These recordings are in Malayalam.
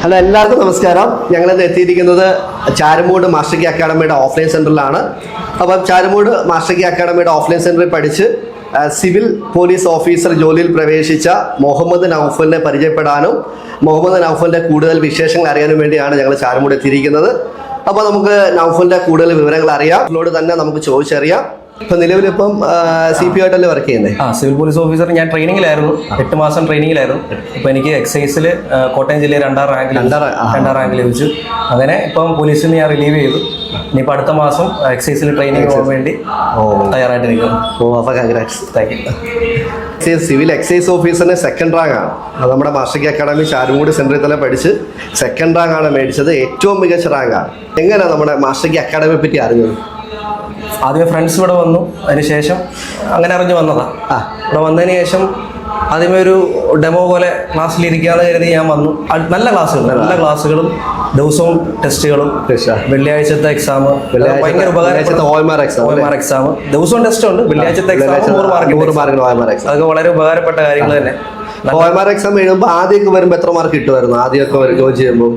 ഹലോ, എല്ലാവർക്കും നമസ്കാരം. ഞങ്ങളിന്ന് എത്തിയിരിക്കുന്നത് ചാരുമൂട് മാസ്റ്റർ കീ അക്കാഡമിയുടെ ഓഫ്ലൈൻ സെൻറ്ററിലാണ്. അപ്പം ചാരുമൂട് മാസ്റ്റർ കീ അക്കാഡമിയുടെ ഓഫ്ലൈൻ സെൻറ്ററിൽ പഠിച്ച് സിവിൽ പോലീസ് ഓഫീസർ ജോലിയിൽ പ്രവേശിച്ച മുഹമ്മദ് നൗഫലിനെ പരിചയപ്പെടാനും മുഹമ്മദ് നൗഫലിൻ്റെ കൂടുതൽ വിശേഷങ്ങൾ അറിയാനും വേണ്ടിയാണ് ഞങ്ങൾ ചാരുമൂട് എത്തിയിരിക്കുന്നത്. അപ്പോൾ നമുക്ക് നൗഫലിൻ്റെ കൂടുതൽ വിവരങ്ങൾ അറിയാം. അവരോട് തന്നെ നമുക്ക് ചോദിച്ചറിയാം. ഇപ്പം നിലവിലിപ്പം CP ആയിട്ടല്ലേ വർക്ക് ചെയ്യുന്നത്? സിവിൽ പോലീസ് ഓഫീസർ ഞാൻ ട്രെയിനിങ്ങിലായിരുന്നു, 8 മാസം ട്രെയിനിങ്ങിലായിരുന്നു. ഇപ്പം എനിക്ക് എക്സൈസിൽ കോട്ടയം ജില്ലയിൽ രണ്ടാം റാങ്ക് ലഭിച്ചു. അങ്ങനെ ഇപ്പം പോലീസിൽ നിന്ന് ഞാൻ റിലീവ് ചെയ്തു. ഇനിയിപ്പോൾ അടുത്ത മാസം എക്സൈസിൽ ട്രെയിനിങ് പോകാൻ വേണ്ടി തയ്യാറായിട്ട് നിൽക്കുന്നു. അപ്പോൾ congrats. Thank you. Civil excise ഓഫീസറിന് 2nd റാങ്ക് ആണ്. അത് നമ്മുടെ മാസ്റ്റർ കീ അക്കാഡമി ചാരുമൂട് സെൻറ്ററിൽ തന്നെ പഠിച്ച് 2nd റാങ്ക് ആണ് മേടിച്ചത്. ഏറ്റവും മികച്ച റാങ്കാണ്. എങ്ങനെയാണ് നമ്മുടെ മാസ്റ്റർ കീ അക്കാഡമിയെ പറ്റി അറിഞ്ഞത്? ആദ്യമേ ഫ്രണ്ട്സ് ഇവിടെ വന്നു, അതിനുശേഷം അങ്ങനെ അറിഞ്ഞു വന്നതാണ്. ഇവിടെ വന്നതിന് ശേഷം ആദ്യമേ ഒരു ഡെമോ പോലെ ക്ലാസ്സിലിരിക്കാതെ കരുതി ഞാൻ വന്നു. നല്ല ക്ലാസ്സുകളും ദിവസവും ടെസ്റ്റുകളും, വെള്ളിയാഴ്ചത്തെ എക്സാം ഭയങ്കര ഉപകാരപ്പെട്ട എക്സാം, ദിവസവും ടെസ്റ്റ് ഉണ്ട്. വെള്ളിയാഴ്ചത്തെ എക്സാം 100 മാർക്ക്, അതൊക്കെ വളരെ ഉപകാരപ്പെട്ട കാര്യങ്ങൾ തന്നെ. OMR എക്സാം എഴുതുമ്പോൾ ആദ്യമൊക്കെ വരുമ്പോൾ എത്ര മാർക്ക് കിട്ടുമായിരുന്നു? ആദ്യമൊക്കെ ജോയിൻ ചെയ്യുമ്പോൾ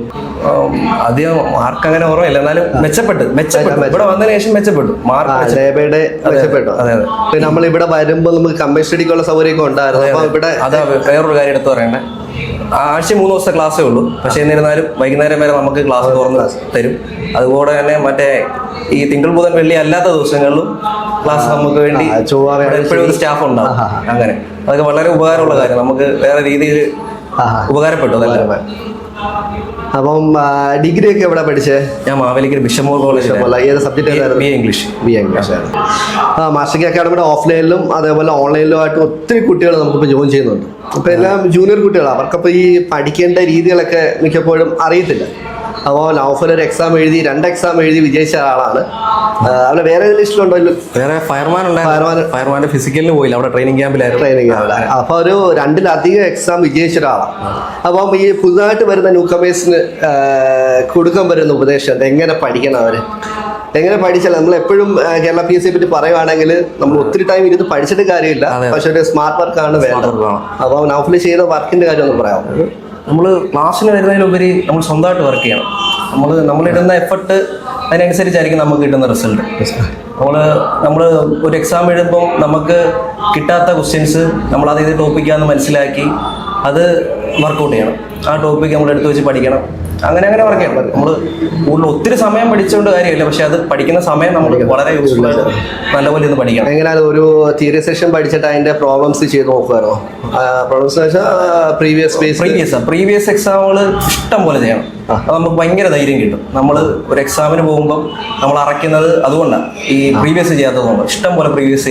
ആദ്യം മാർക്ക് അങ്ങനെ ഓർമ്മയില്ല, എന്നാലും മെച്ചപ്പെട്ടു. ഇവിടെ വന്നതിന് ശേഷം മെച്ചപ്പെട്ടു മെച്ചപ്പെട്ടു. പിന്നെ നമ്മൾ ഇവിടെ വരുമ്പോൾ നമുക്ക് കമ്പൈൻ സ്റ്റഡിക്കുള്ള സൗകര്യമൊക്കെ ഉണ്ടായിരുന്നു. അപ്പൊ ഇവിടെ അതാ വേറൊരു കാര്യം എടുത്ത് പറയണ്ടേ. ആഴ്ച 3 ദിവസത്തെ ക്ലാസ്സേ ഉള്ളൂ. പക്ഷെ എന്നിരുന്നാലും വൈകുന്നേരം വരെ നമുക്ക് ക്ലാസ് തുറന്ന് തരും. അതുപോലെ തന്നെ മറ്റേ ഈ തിങ്കൾ ബുധൻ വെള്ളി അല്ലാത്ത ദിവസങ്ങളിലും ക്ലാസ് നമുക്ക് വേണ്ടി എപ്പോഴും ഒരു സ്റ്റാഫ് ഉണ്ടാവും. അങ്ങനെ അതൊക്കെ വളരെ ഉപകാരമുള്ള കാര്യം. നമുക്ക് വേറെ രീതിയിൽ ഉപകാരപ്പെട്ടു അതെല്ലാം. അപ്പം ഡിഗ്രി ഒക്കെ എവിടെ പഠിച്ചേ? ഞാൻ മാവേലിക്കര ബിഷമൂർ കോളേജ്. ഏത് സബ്ജക്ട്? ഇംഗ്ലീഷ്. മാസ്റ്റർ കീ അക്കാഡമിയുടെ ഓഫ്ലൈനിലും അതേപോലെ ഓൺലൈനിലും ആയിട്ട് ഒത്തിരി കുട്ടികൾ നമുക്കിപ്പോൾ ജോയിൻ ചെയ്യുന്നുണ്ട്. അപ്പോൾ എല്ലാം ജൂനിയർ കുട്ടികളാണ്. അവർക്കപ്പോൾ ഈ പഠിക്കേണ്ട രീതികളൊക്കെ മിക്കപ്പോഴും അറിയത്തില്ല. അപ്പോൾ നൗഫൽ ഒരു എക്സാം എഴുതി 2 എക്സാം എഴുതി വിജയിച്ച ആളാണ്. അവിടെ വേറെ ലിസ്റ്റിലുണ്ടോ? വേറെ ഫയർമാൻ്റെ ഫിസിക്കലിന് പോയില്ല, അവിടെ ട്രെയിനിങ് ക്യാമ്പിലായിരുന്നു. അപ്പോൾ ഒരു 2-ലധികം എക്സാം വിജയിച്ച ഒരാളാണ്. അപ്പം ഈ പുതുതായിട്ട് വരുന്ന ന്യൂ കമേഴ്സിന് കൊടുക്കാൻ വരുന്ന ഉപദേശം എങ്ങനെ പഠിക്കണം? അവർ എങ്ങനെ പഠിച്ചാൽ? നമ്മൾ എപ്പോഴും കേരള PSC പറ്റി പറയുവാണെങ്കിൽ നമ്മൾ ഒത്തിരി ടൈം ഇരുന്ന് പഠിച്ചിട്ട് കാര്യമില്ല, പക്ഷെ ഒരു സ്മാർട്ട് വർക്കാണ് വേണ്ടത്. അപ്പോൾ നൗഫൽ ചെയ്ത വർക്കിന്റെ കാര്യം ഒന്ന് പറയാം. നമ്മൾ ക്ലാസ്സിന് വരുന്നതിനുപരി നമ്മൾ സ്വന്തമായിട്ട് വർക്ക് ചെയ്യണം. നമ്മളിടുന്ന എഫർട്ട് അതിനനുസരിച്ചായിരിക്കും നമുക്ക് കിട്ടുന്ന റിസൾട്ട്. നമ്മൾ ഒരു എക്സാം എഴുതുമ്പം നമുക്ക് കിട്ടാത്ത ക്വസ്റ്റ്യൻസ് നമ്മൾ അത് ടോപ്പിക്കാന്ന് മനസ്സിലാക്കി അത് വർക്കൗട്ട് ചെയ്യണം. ആ ടോപ്പിക്ക് നമ്മൾ എടുത്തു വെച്ച് പഠിക്കണം. അങ്ങനെ വർക്ക് ചെയ്യണം. നമ്മൾ കൂടുതൽ ഒത്തിരി സമയം പഠിച്ചുകൊണ്ട് കാര്യമില്ല, പക്ഷെ അത് പഠിക്കുന്ന സമയം നമ്മൾ വളരെ യൂസ്ഫുൾ ആയിട്ട് നല്ലപോലെ ഒന്ന് പഠിക്കണം. എങ്ങനെയാണ് ഒരു തിയറി സെഷൻ പഠിച്ചിട്ട് അതിന്റെ പ്രോബ്ലംസ് ചെയ്ത് നോക്കുമായിരുന്നോ? പ്രോബ്ലംസ് പ്രീവിയസ് എക്സാമുകൾ ഇഷ്ടം പോലെ ചെയ്യണം. അത് നമുക്ക് ഭയങ്കര ധൈര്യം കിട്ടും. നമ്മൾ ഒരു എക്സാമിന് പോകുമ്പോൾ നമ്മൾ അറയ്ക്കുന്നത് അതുകൊണ്ടാണ്. ഈ പ്രീവിയസ് ചെയ്യാത്തതുകൊണ്ട് ഇഷ്ടം പോലെ പ്രീവിയസ്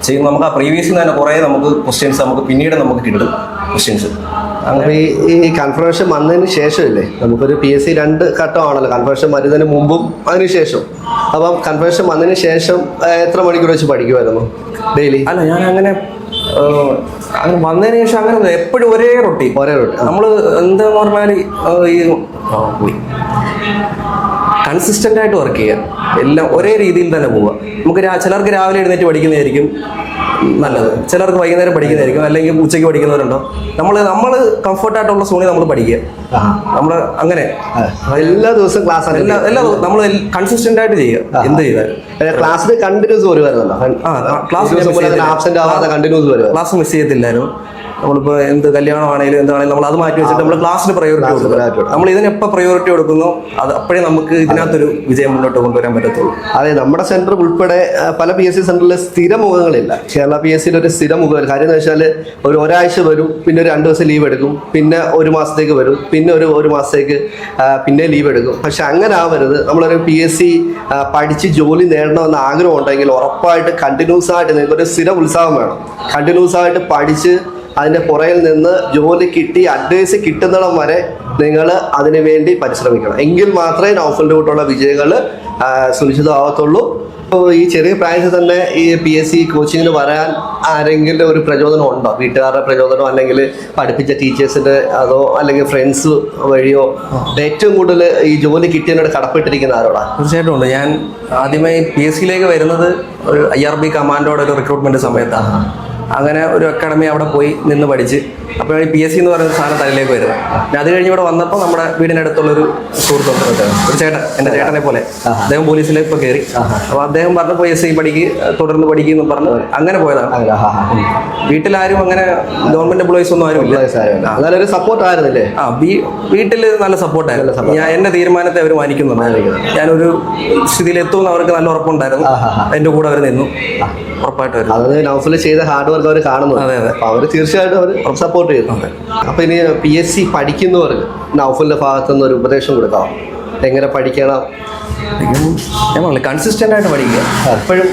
ചെയ്യുമ്പോൾ നമുക്ക് ആ പ്രീവിയസിൽ തന്നെ കുറേ നമുക്ക് ക്വസ്റ്റ്യൻസ് നമുക്ക് പിന്നീട് നമുക്ക് കിട്ടും ക്വസ്റ്റ്യൻസ്. അങ്ങനെ ഈ കൺഫർമേഷൻ വന്നതിന് ശേഷമില്ലേ, നമുക്കൊരു PSC 2 ഘട്ടമാണല്ലോ, കൺഫർമേഷൻ വരുന്നതിന് മുമ്പും അതിനുശേഷം. അപ്പം കൺഫർമേഷൻ വന്നതിന് ശേഷം എത്ര മണിക്കൂർ വെച്ച് പഠിക്കുമായിരുന്നു ഡെയിലി? അല്ല, ഞാൻ അങ്ങനെ വന്നതിന് ശേഷം അങ്ങനെ എപ്പോഴും ഒരേ റൊട്ടീൻ. നമ്മൾ എന്താന്ന് പറഞ്ഞാൽ ഈ കൺസിസ്റ്റന്റ് ആയിട്ട് വർക്ക് ചെയ്യുക, എല്ലാം ഒരേ രീതിയിൽ തന്നെ പോവുക. നമുക്ക് ചിലർക്ക് രാവിലെ എഴുന്നേറ്റ് പഠിക്കുന്നതായിരിക്കും നല്ലത്, ചിലർക്ക് വൈകുന്നേരം പഠിക്കുന്നതായിരിക്കും, അല്ലെങ്കിൽ ഉച്ചയ്ക്ക് പഠിക്കുന്നവരുണ്ടോ. നമ്മൾ കംഫർട്ടായിട്ടുള്ള സോണിൽ നമ്മൾ പഠിക്കുക. നമ്മൾ അങ്ങനെ എല്ലാ ദിവസവും ക്ലാസ് എല്ലാ നമ്മൾ കൺസിസ്റ്റന്റ് ആയിട്ട് ചെയ്യുക. എന്ത് ചെയ്താൽ ക്ലാസ്സിൽ കണ്ടിന്യൂസ് വരുമായിരുന്നല്ലോ. ക്ലാസ് മിസ് ചെയ്യത്തില്ലായിരുന്നു. നമ്മളിപ്പോൾ എന്ത് കല്യാണമാണെങ്കിലും എന്താണെങ്കിലും നമ്മൾ അത് മാറ്റി വെച്ചിട്ട് നമ്മൾ ക്ലാസ്സിന് പ്രയോറിറ്റി കൊടുക്കും. നമ്മൾ ഇതിനെപ്പോൾ പ്രയോറിറ്റി കൊടുക്കുന്നു അത് അപ്പോഴേ നമുക്ക് ഇതിനകത്തൊരു വിജയം മുന്നോട്ട് കൊണ്ടുവരാൻ പറ്റത്തുള്ളൂ. അതെ, നമ്മുടെ സെന്റർ ഉൾപ്പെടെ പല PSC സെന്ററിൽ സ്ഥിര മുഖങ്ങളില്ല. കേരള PSCയിൽ ഒരു സ്ഥിര മുഖം. കാര്യം എന്ന് വെച്ചാൽ ഒരാഴ്ച വരും, പിന്നെ 2 ദിവസം ലീവ് എടുക്കും, പിന്നെ 1 മാസത്തേക്ക് വരും, പിന്നെ ഒരു മാസത്തേക്ക് പിന്നെ ലീവ് എടുക്കും. പക്ഷെ അങ്ങനെ ആവരുത്. നമ്മളൊരു PSC പഠിച്ച് ജോലി നേടണമെന്ന് ആഗ്രഹം ഉണ്ടെങ്കിൽ ഉറപ്പായിട്ട് കണ്ടിന്യൂസ് ആയിട്ട് നിങ്ങൾക്കൊരു സ്ഥിര ഉത്സാഹം വേണം. കണ്ടിന്യൂസ് ആയിട്ട് പഠിച്ച് അതിൻ്റെ പുറകിൽ നിന്ന് ജോലി കിട്ടി അഡ്വൈസ് കിട്ടുന്നിടം വരെ നിങ്ങൾ അതിനു വേണ്ടി പരിശ്രമിക്കണം. എങ്കിൽ മാത്രമേ നൗഫലിൻ്റെ കൂട്ടുള്ള വിജയങ്ങൾ സുനിശ്ചിതമാകത്തുള്ളൂ. ഇപ്പോൾ ഈ ചെറിയ പ്രായത്തിൽ തന്നെ ഈ PSC കോച്ചിങ്ങിന് വരാൻ ആരെങ്കിലും ഒരു പ്രചോദനം ഉണ്ടോ? വീട്ടുകാരുടെ പ്രചോദനം, അല്ലെങ്കിൽ പഠിപ്പിച്ച ടീച്ചേഴ്സിൻ്റെ, അതോ അല്ലെങ്കിൽ ഫ്രണ്ട്സ് വഴിയോ? ഏറ്റവും കൂടുതൽ ഈ ജോലി കിട്ടിയതിനോട് കടപ്പെട്ടിരിക്കുന്ന ആരോടാ? തീർച്ചയായിട്ടും ഉണ്ട്. ഞാൻ ആദ്യമായി PSCയിലേക്ക് വരുന്നത് ഒരു IRB കമാൻഡോയുടെ ഒരു റിക്രൂട്ട്മെന്റ് സമയത്താണ്. അങ്ങനെ ഒരു അക്കാഡമി അവിടെ പോയി നിന്ന് പഠിച്ച് അപ്പോഴാണ് PSC എന്ന് പറയുന്ന സാധനം തലയിലേക്ക് വരുന്നത്. പിന്നെ അത് കഴിഞ്ഞ് ഇവിടെ വന്നപ്പോൾ നമ്മുടെ വീടിനടുത്തുള്ളൊരു സുഹൃത്തുണ്ട്, ഒരു ചേട്ടൻ, എൻ്റെ ചേട്ടനെ പോലെ, അദ്ദേഹം പോലീസിലേക്ക് ഇപ്പോൾ കയറി. അപ്പോൾ അദ്ദേഹം പറഞ്ഞു PSC തുടർന്ന് പഠിക്കുന്നു പറഞ്ഞു അങ്ങനെ പോയതാണ്. വീട്ടിലാരും അങ്ങനെ ഗവൺമെന്റ് എംപ്ലോയീസ് ഒന്നും ആരും ഇല്ല. നല്ലൊരു സപ്പോർട്ട് ആയിരുന്നില്ലേ? വീട്ടിൽ നല്ല സപ്പോർട്ടായിരുന്നു. ഞാൻ എന്റെ തീരുമാനത്തെ അവർ മാനിക്കുന്നുണ്ട്. ഞാനൊരു സ്ഥിതിയിൽ എത്തുമെന്ന് അവർക്ക് നല്ല ഉറപ്പുണ്ടായിരുന്നു. എന്റെ കൂടെ അവർ നിന്നു. ഉറപ്പായിട്ട് വരും. അത് നൗഫൽ ചെയ്ത ഹാർഡ് വർക്ക് അവർ കാണുന്നു. അപ്പൊ അവർ തീർച്ചയായിട്ടും അവർ സപ്പോർട്ട് ചെയ്യുന്നുണ്ട്. അപ്പൊ ഇനി PSC പഠിക്കുന്നവർക്ക് നൗഫലിന്റെ ഭാഗത്തുനിന്ന് ഒരു ഉപദേശം കൊടുക്കാം. എങ്ങനെ പഠിക്കണം? ഞാൻ പറഞ്ഞില്ല, കൺസിസ്റ്റന്റ് ആയിട്ട് പഠിക്കുക. എപ്പോഴും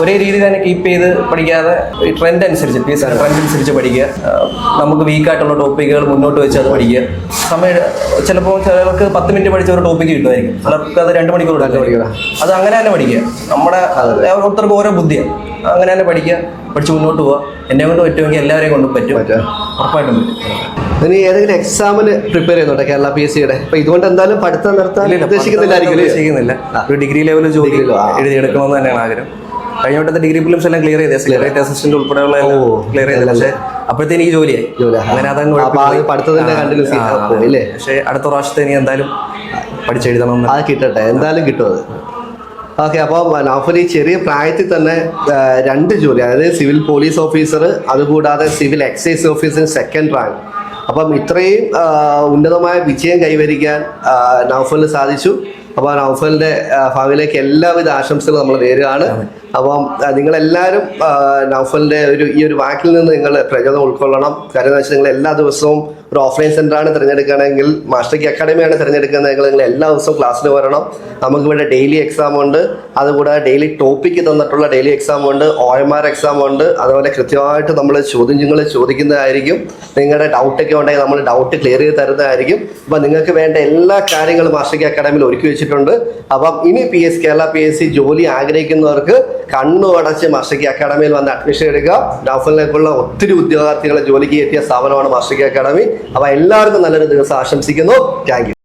ഒരേ രീതി തന്നെ കീപ്പ് ചെയ്ത് പഠിക്കാതെ ഈ ട്രെൻഡ് അനുസരിച്ച് PSC ട്രെൻഡ് അനുസരിച്ച് പഠിക്കുക. നമുക്ക് വീക്കായിട്ടുള്ള ടോപ്പിക്കുകൾ മുന്നോട്ട് വെച്ച് അത് പഠിക്കുക. സമയം ചിലപ്പോൾ ചിലർക്ക് 10 മിനിറ്റ് പഠിച്ച ഒരു ടോപ്പിക്ക് കിട്ടുമായിരിക്കും, ചിലർക്ക് അത് 2 മണിക്കൂർ പഠിക്കുക. അത് അങ്ങനെ തന്നെ പഠിക്കുക. നമ്മുടെ ഓരോരുത്തർക്കും ഓരോ ബുദ്ധിയാണ്. അങ്ങനെ തന്നെ പഠിക്കുക, പഠിച്ച് മുന്നോട്ട് പോവുക. എന്നെ കൊണ്ട് പറ്റുമെങ്കിൽ എല്ലാവരെയും കൊണ്ടും പറ്റും, ഉറപ്പായിട്ടും പറ്റും. ഇനി ഏതെങ്കിലും എക്സാമിന് പ്രിപ്പയർ ചെയ്യുന്നുണ്ടോ കേരള PSCയുടെ? അപ്പൊ ഇതുകൊണ്ട് എന്തായാലും പഠിത്തം നിർത്താൻ ഉദ്ദേശിക്കുന്നില്ല. ഒരു ഡിഗ്രി ലെവലിൽ ജോലി എഴുതിയെടുക്കണമെന്ന് തന്നെയാണ് ആഗ്രഹം. കഴിഞ്ഞ വട്ടത്തെ ഡിഗ്രി ഫിലിംസ് എല്ലാം ക്ലിയർ ചെയ്തേ, സെക്രട്ടറി അസിസ്റ്റന്റ് ഉൾപ്പെടെയുള്ള ക്ലിയർ ചെയ്തില്ല. പക്ഷേ അപ്പോഴത്തെ എനിക്ക് ജോലിയായി. അങ്ങനെ അതങ്ങ് പഠിത്തത്തിന്റെ കണ്ടിന്യൂസ്. പക്ഷേ അടുത്ത പ്രാവശ്യത്തെ ഇനി എന്തായാലും പഠിച്ചെഴുതണം. അത് കിട്ടട്ടെ, എന്തായാലും കിട്ടും അത്. ഓക്കെ. അപ്പോൾ നൗഫൽ ഈ ചെറിയ പ്രായത്തിൽ തന്നെ 2 ജോലി, അതായത് സിവിൽ പോലീസ് ഓഫീസർ, അതുകൂടാതെ civil excise officer 2nd rank. അപ്പം ഇത്രയും ഉന്നതമായ വിജയം കൈവരിക്കാൻ നൗഫലിന് സാധിച്ചു. അപ്പോൾ നൗഫലിന്റെ ഭാവിയിലേക്ക് എല്ലാവിധ ആശംസകളും നമ്മൾ നേരുകയാണ്. അപ്പം നിങ്ങളെല്ലാവരും നൗഫലിന്റെ ഈ ഒരു വാക്കിൽ നിന്ന് നിങ്ങൾ പ്രചോദനം ഉൾക്കൊള്ളണം. കാര്യം എന്ന് വെച്ചാൽ നിങ്ങൾ എല്ലാ ദിവസവും ഒരു ഓഫ്ലൈൻ സെൻ്ററാണ് തിരഞ്ഞെടുക്കുകയാണെങ്കിൽ, മാസ്റ്റർ കീ അക്കാഡമിയാണ് തിരഞ്ഞെടുക്കുന്നതെങ്കിൽ നിങ്ങൾ എല്ലാ ദിവസവും ക്ലാസ്സിൽ വരണം. നമുക്കിവിടെ ഡെയിലി എക്സാം ഉണ്ട്, അതുകൂടാതെ ഡെയിലി ടോപ്പിക്ക് തന്നിട്ടുള്ള ഡെയിലി എക്സാം ഉണ്ട്, OMR എക്സാം ഉണ്ട്. അതുപോലെ കൃത്യമായിട്ട് നമ്മൾ ചോദ്യങ്ങൾ ചോദിക്കുന്നതായിരിക്കും. നിങ്ങളുടെ ഡൗട്ടൊക്കെ ഉണ്ടെങ്കിൽ നമ്മൾ ഡൗട്ട് ക്ലിയർ ചെയ്ത് തരുന്നതായിരിക്കും. അപ്പം നിങ്ങൾക്ക് വേണ്ട എല്ലാ കാര്യങ്ങളും മാസ്റ്റർ കീ അക്കാഡമിയിൽ ഒരുക്കി വെച്ചിട്ടുണ്ട്. അപ്പം ഇനി കേരള PSC ജോലി ആഗ്രഹിക്കുന്നവർക്ക് കണ്ണു അടച്ച് മാസ്റ്റർ കീ അക്കാഡമിയിൽ വന്ന് അഡ്മിഷൻ എടുക്കുക. നൗഫലിലേക്കുള്ള ഒത്തിരി ഉദ്യോഗാർത്ഥികളെ ജോലിക്ക് എത്തിയ സ്ഥാപനമാണ് മാസ്റ്റർ കീ അക്കാഡമി. അപ്പോൾ എല്ലാവർക്കും നല്ലൊരു ദിവസം ആശംസിക്കുന്നു. Thank you.